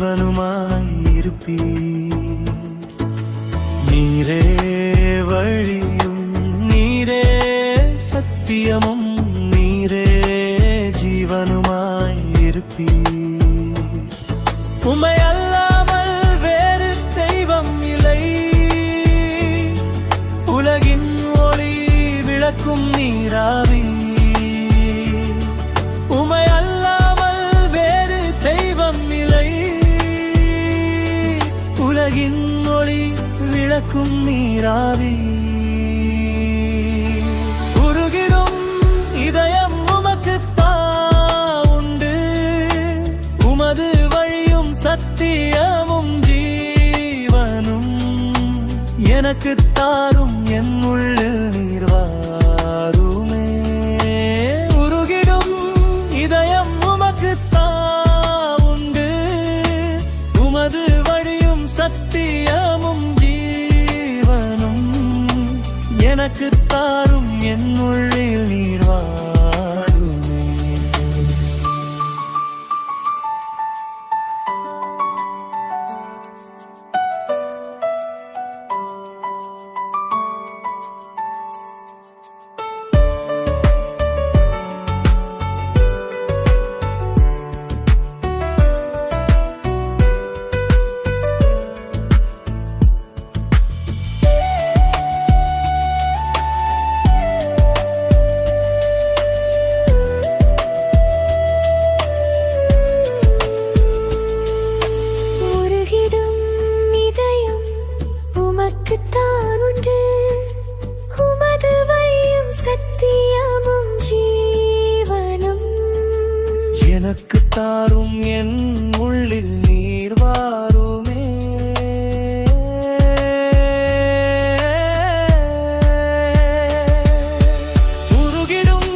ஜீவனுமாயிருப்பீர். நீரே வழியும் நீரே சத்தியமும் நீரே ஜீவனுமாயிருப்பீர். உம்மை அல்லாமல் வேறு தெய்வம் இல்லை. உலகின் ஒளி விளக்கும் நீராவி. உம்மை அல்லாமல் வேறு தெய்வம் இல்லை. உலகின் ஒளி விளக்கும் நீராவி. உருகிடும் இதயம் உமக்குத்தான் உண்டு. உமது வழியும் சத்தியமும் ஜீவனும் எனக்கு தாரும் என் உள்ளில் நீர் வாருமே. உருகிடும் இதயம் உமக்குத்தான் உண்டு. உமது வழியும் சத்தியமும் ஜீவனும் எனக்கு தாரும் என் உள்ளில் நீர் வாருமே. உமக்குத்தான் உண்டு. உமது வழியும் சத்தியமும் ஜீவனும் எனக்கு தாரும் என் உள்ளில் நீர் வாருமே. உருகிடும்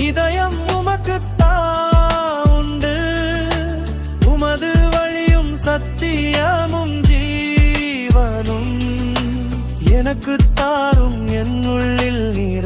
இதயம் உமக்குத்தான் உண்டு. உமது வழியும் சத்தியமும் ஜீவனும் எனக்கு தாரும் என் உள்ளில் நீர்